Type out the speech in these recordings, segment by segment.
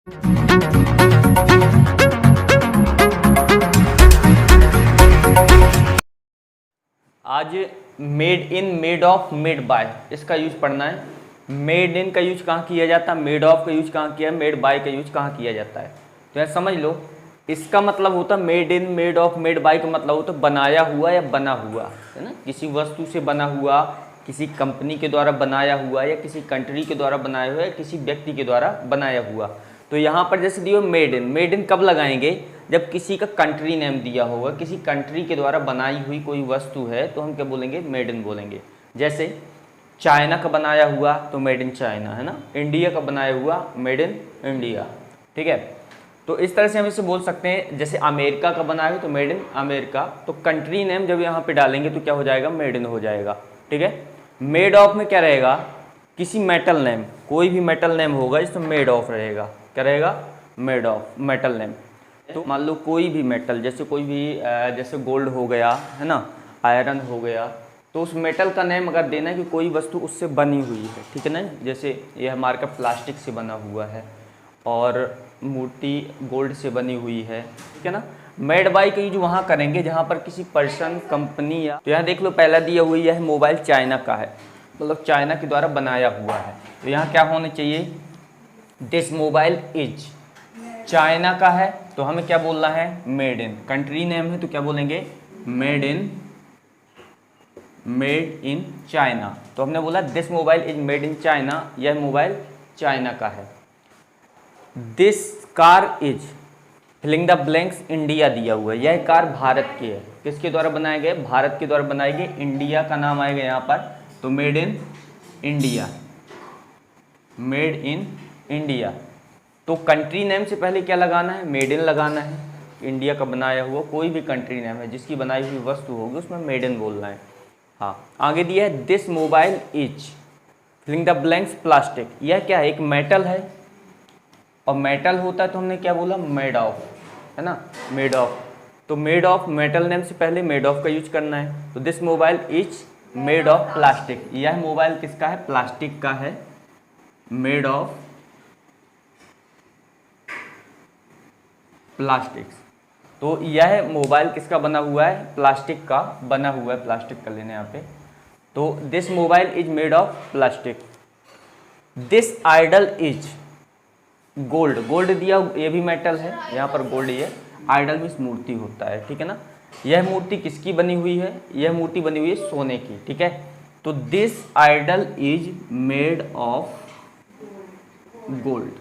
आज made in, made of, made by, इसका use पढ़ना है। मेड इन का यूज कहाँ किया जाता है, मेड ऑफ का यूज कहाँ किया है, मेड बाय का यूज कहाँ किया जाता है। तो यह समझ लो, इसका मतलब होता है made in, made of, made by का मतलब होता है बनाया हुआ या बना हुआ, है ना। किसी वस्तु से बना हुआ, किसी कंपनी के द्वारा बनाया हुआ, या किसी कंट्री के द्वारा बनाया हुआ, या किसी व्यक्ति के द्वारा बनाया हुआ। तो यहाँ पर जैसे दिया मेड इन, मेड इन कब लगाएंगे, जब किसी का कंट्री नेम दिया होगा, किसी कंट्री के द्वारा बनाई हुई कोई वस्तु है तो हम क्या बोलेंगे, मेड इन बोलेंगे। जैसे चाइना का बनाया हुआ तो मेड इन चाइना, है ना। इंडिया का बनाया हुआ मेड इन इंडिया, ठीक है। तो इस तरह से हम इसे बोल सकते हैं। जैसे अमेरिका का बनाया है तो मेड इन अमेरिका, तो कंट्री नेम जब यहाँ पे डालेंगे तो क्या हो जाएगा, मेड इन हो जाएगा, ठीक है। मेड ऑफ में क्या रहेगा, किसी मेटल नेम, कोई भी मेटल नेम होगा इसमें मेड ऑफ रहेगा। क्या रहेगा, मेड ऑफ, मेटल नेम। तो मान लो कोई भी मेटल, जैसे कोई भी जैसे गोल्ड हो गया, है ना, आयरन हो गया, तो उस मेटल का नेम अगर देना है कि कोई वस्तु उससे बनी हुई है, ठीक है ना। जैसे ये हमारे का प्लास्टिक से बना हुआ है और मूर्ति गोल्ड से बनी हुई है, ठीक है ना। मेड बाय का यूज वहाँ करेंगे जहाँ पर किसी पर्सन, कंपनी या, तो यहाँ देख लो पहला दिया हुआ है मोबाइल चाइना का है, मतलब चाइना के द्वारा बनाया हुआ है। तो यहाँ क्या होना चाहिए, दिस मोबाइल इज, चाइना का है तो हमें क्या बोलना है, मेड इन। कंट्री नेम है तो क्या बोलेंगे, made in, made in China. तो हमने बोला this mobile is made in China, यह मोबाइल चाइना का है। This car is, filling the blanks, India दिया हुआ है, यह कार भारत की है। किसके द्वारा बनाए गए, भारत के द्वारा बनाए गए, इंडिया का नाम आएगा यहाँ पर, तो made in India, made in India. तो कंट्री नेम से पहले क्या लगाना है, मेड इन लगाना है। इंडिया का बनाया हुआ कोई भी कंट्री नेम है जिसकी बनाई हुई वस्तु होगी उसमें मेड इन बोलना है। हाँ, आगे दिया है this mobile is, filling the blanks plastic, यह क्या है, एक मेटल है, और मेटल होता है तो हमने क्या बोला, मेड ऑफ, है ना, मेड ऑफ। तो मेड ऑफ, मेटल नेम से पहले मेड ऑफ का यूज करना है। तो this mobile is made of plastic, यह मोबाइल किसका है, प्लास्टिक का है, मेड ऑफ प्लास्टिक। तो यह मोबाइल किसका बना हुआ है, प्लास्टिक का बना हुआ है, प्लास्टिक का लेने यहाँ पे। तो this mobile is made of plastic. This idol is gold, gold दिया, ये भी मेटल है, यहाँ पर गोल्ड, ये आइडल मीन्स मूर्ति होता है, ठीक है ना। यह मूर्ति किसकी बनी हुई है, यह मूर्ति बनी हुई है सोने की, ठीक है। तो this idol is made of gold,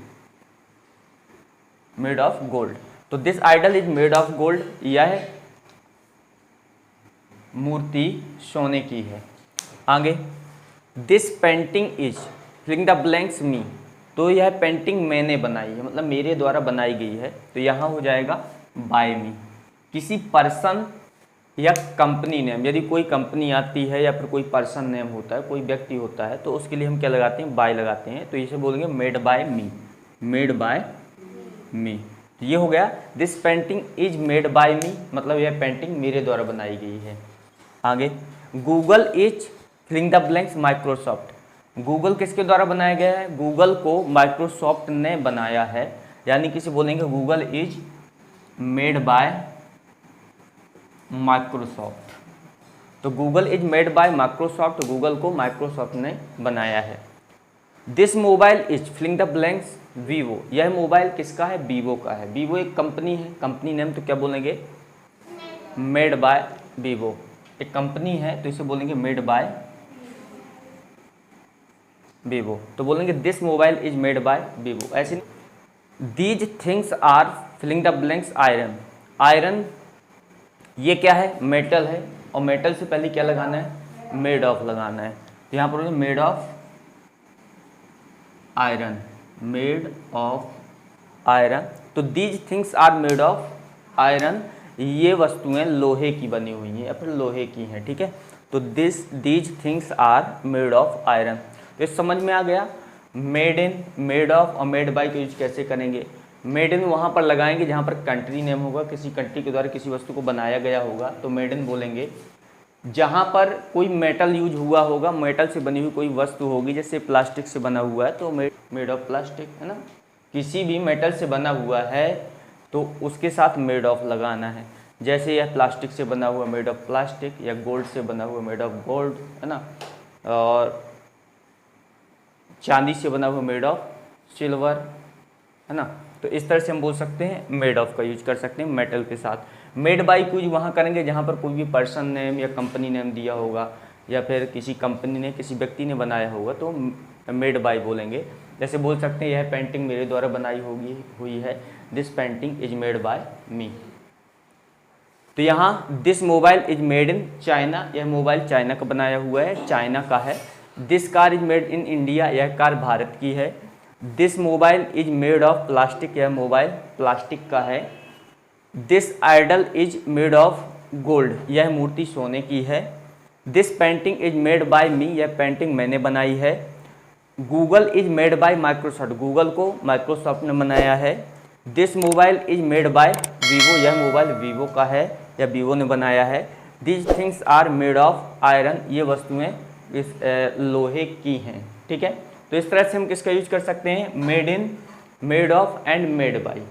made of gold. तो this idol is made of gold, यह मूर्ति सोने की है। आगे this painting is, filling the blanks me, तो यह पेंटिंग मैंने बनाई है, मतलब मेरे द्वारा बनाई गई है, तो यहाँ हो जाएगा बाय मी। किसी पर्सन या कंपनी नेम, यदि कोई कंपनी आती है या फिर कोई पर्सन नेम होता है, कोई व्यक्ति होता है, तो उसके लिए हम क्या लगाते हैं, बाय लगाते हैं। तो इसे बोलेंगे made by me, made by me. तो ये हो गया this painting is made by me, मतलब यह पेंटिंग मेरे द्वारा बनाई गई है। आगे Google is, filling the blanks Microsoft, Google किसके द्वारा बनाया गया है, गूगल को माइक्रोसॉफ्ट ने बनाया है, यानी किसी बोलेंगे Google is made by Microsoft. तो Google is made by Microsoft, Google को माइक्रोसॉफ्ट ने बनाया है। This mobile is, filling the blanks Vivo, यह मोबाइल किसका है, वीवो का है। वीवो एक कंपनी है, कंपनी नेम तो क्या बोलेंगे, मेड बाय वीवो, एक कंपनी है तो इसे बोलेंगे मेड बाय वीवो। तो बोलेंगे this mobile is made by Vivo. ऐसे these things are, filling the blanks iron, iron ये क्या है, मेटल है, और मेटल से पहले क्या लगाना है, मेड ऑफ लगाना है। तो यहाँ पर made of iron, made of iron. तो these things are made of iron, ये वस्तुएं लोहे की बनी हुई हैं या फिर लोहे की हैं, ठीक है। तो these things are made of iron. तो ये समझ में आ गया, मेड इन, मेड ऑफ और मेड बाय का यूज कैसे करेंगे। मेड इन वहाँ पर लगाएंगे जहाँ पर कंट्री नेम होगा, किसी कंट्री के द्वारा किसी वस्तु को बनाया गया होगा तो मेड इन बोलेंगे। जहाँ पर कोई मेटल यूज हुआ होगा, मेटल से बनी हुई कोई वस्तु होगी, जैसे प्लास्टिक से बना हुआ है तो मेड ऑफ प्लास्टिक, है ना। किसी भी मेटल से बना हुआ है तो उसके साथ मेड ऑफ लगाना है। जैसे यह प्लास्टिक से बना हुआ मेड ऑफ प्लास्टिक, या गोल्ड से बना हुआ मेड ऑफ गोल्ड, है ना, और चांदी से बना हुआ मेड ऑफ सिल्वर, है ना। तो इस तरह से हम बोल सकते हैं मेड ऑफ का यूज कर सकते हैं मेटल के साथ। मेड बाय यूज वहाँ करेंगे जहाँ पर कोई भी पर्सन नेम या कंपनी नेम दिया होगा, या फिर किसी कंपनी ने, किसी व्यक्ति ने बनाया होगा, तो मेड बाय बोलेंगे। जैसे बोल सकते हैं यह पेंटिंग मेरे द्वारा बनाई हुई है, this painting is made by me. तो यहाँ this mobile is made in China, यह मोबाइल चाइना का बनाया हुआ है, चाइना का है। This car is made in India, यह कार भारत की है। This mobile is made of plastic, यह मोबाइल प्लास्टिक का है। This idol is made of gold, यह मूर्ति सोने की है। This painting is made by me, यह पेंटिंग मैंने बनाई है। Google is made by Microsoft, Google को माइक्रोसॉफ्ट ने बनाया है। This mobile is made by Vivo, यह मोबाइल वीवो का है या वीवो ने बनाया है। These things are made of iron, ये वस्तुएं इस लोहे की हैं, ठीक है। तो इस तरह से हम किसका यूज कर सकते हैं, made in, made of and made by.